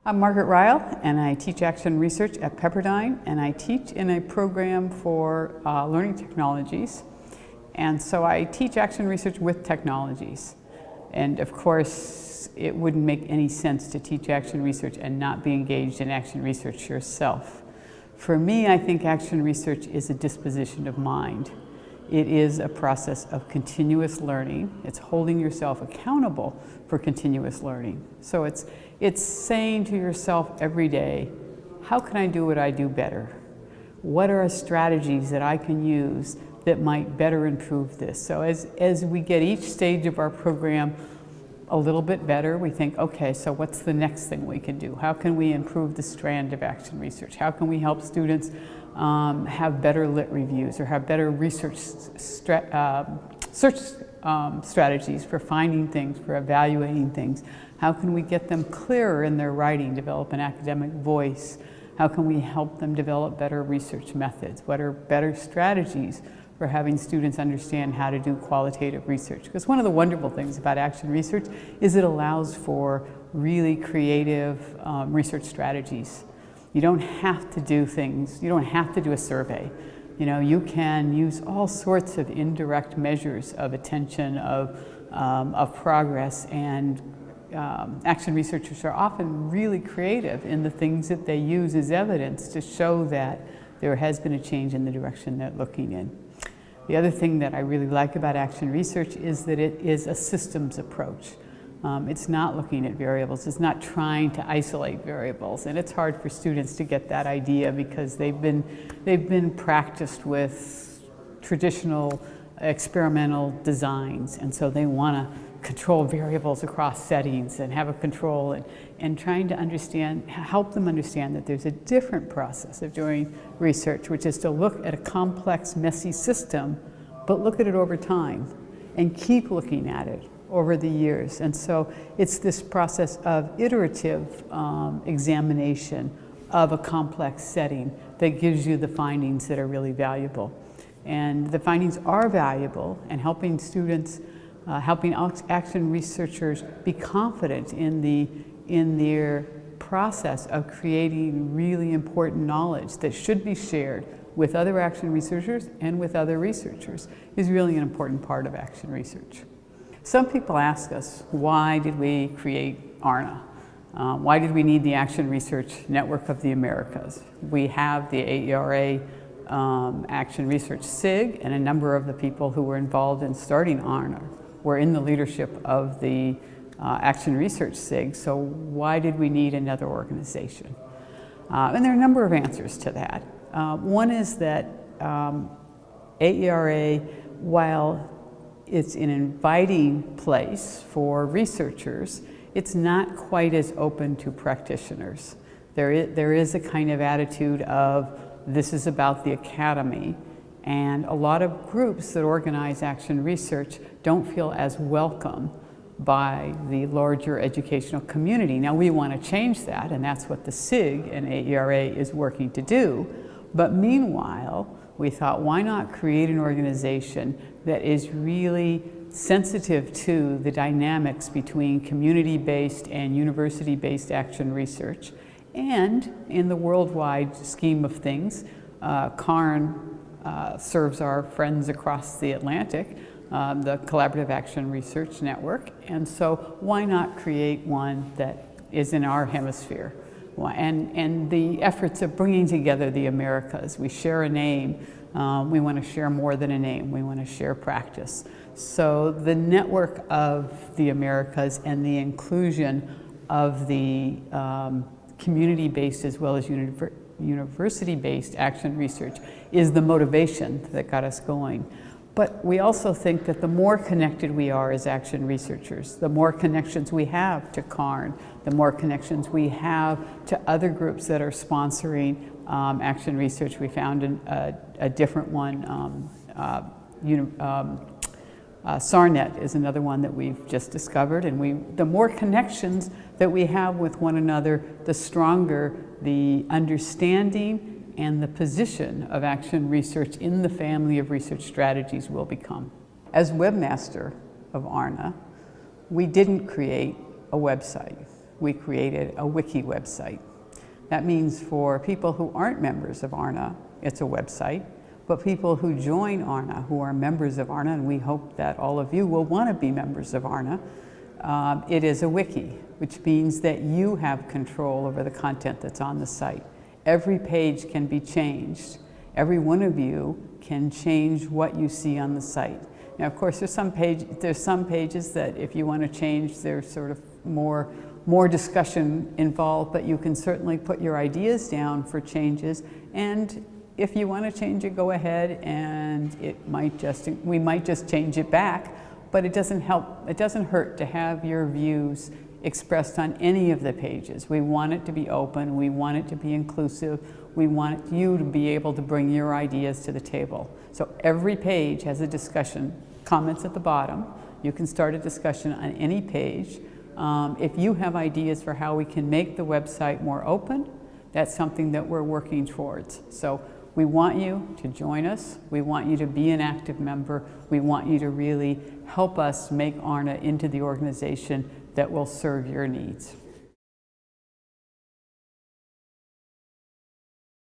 I'm Margaret Riel, and I teach action research at Pepperdine, and I teach in a program for learning technologies. And so I teach action research with technologies. And of course, it wouldn't make any sense to teach action research and not be engaged in action research yourself. For me, I think action research is a disposition of mind. It is a process of continuous learning. It's holding yourself accountable for continuous learning. So it's saying to yourself every day, how can I do what I do better? What are strategies that I can use that might better improve this? So as we get each stage of our program a little bit better, we think, okay, so what's the next thing we can do? How can we improve the strand of action research? How can we help students have better lit reviews or have better research search strategies for finding things, for evaluating things? How can we get them clearer in their writing, develop an academic voice? How can we help them develop better research methods? What are better strategies for having students understand how to do qualitative research? Because one of the wonderful things about action research is it allows for really creative research strategies. You don't have to do things, you don't have to do a survey. You know, you can use all sorts of indirect measures of attention, of progress, and action researchers are often really creative in the things that they use as evidence to show that there has been a change in the direction they're looking in. The other thing that I really like about action research is that it is a systems approach. It's not looking at variables, it's not trying to isolate variables, and it's hard for students to get that idea because they've been practiced with traditional experimental designs, and so they want to control variables across settings and have a control, and trying to understand, help them understand that there's a different process of doing research, which is to look at a complex, messy system, but look at it over time and keep looking at it over the years. And so it's this process of iterative examination of a complex setting that gives you the findings that are really valuable. And the findings are valuable, and helping students, helping action researchers be confident in their process of creating really important knowledge that should be shared with other action researchers and with other researchers is really an important part of action research. Some people ask us, why did we create ARNA? Why did we need the Action Research Network of the Americas? We have the AERA Action Research SIG, and a number of the people who were involved in starting ARNA were in the leadership of the Action Research SIG, so why did we need another organization? And there are a number of answers to that. One is that AERA, while it's an inviting place for researchers, it's not quite as open to practitioners. There is a kind of attitude of, this is about the academy, and a lot of groups that organize action research don't feel as welcome by the larger educational community. Now, we want to change that, and that's what the SIG and AERA is working to do. But meanwhile, we thought, why not create an organization that is really sensitive to the dynamics between community-based and university-based action research. And in the worldwide scheme of things, CARN serves our friends across the Atlantic, the Collaborative Action Research Network, and so why not create one that is in our hemisphere? And the efforts of bringing together the Americas. We share a name. We want to share more than a name. We want to share practice. So the network of the Americas and the inclusion of the community-based as well as university-based action research is the motivation that got us going. But we also think that the more connected we are as action researchers, the more connections we have to CARN, the more connections we have to other groups that are sponsoring action research. We found a different one. SARNet is another one that we've just discovered, and the more connections that we have with one another, the stronger the understanding and the position of action research in the family of research strategies will become. As webmaster of ARNA, we didn't create a website. we created a wiki website. That means for people who aren't members of ARNA, it's a website, but people who join ARNA, who are members of ARNA, and we hope that all of you will want to be members of ARNA, it is a wiki, which means that you have control over the content that's on the site. Every page can be changed. Every one of you can change what you see on the site. Now, of course, there's some pages that if you want to change, there's sort of more discussion involved, but you can certainly put your ideas down for changes. And if you want to change it, go ahead, and we might just change it back, but it doesn't hurt to have your views expressed on any of the pages. We want it to be open, we want it to be inclusive, we want you to be able to bring your ideas to the table. So every page has a discussion, comments at the bottom. You can start a discussion on any page. If you have ideas for how we can make the website more open, that's something that we're working towards. So we want you to join us. We want you to be an active member. We want you to really help us make ARNA into the organization that will serve your needs.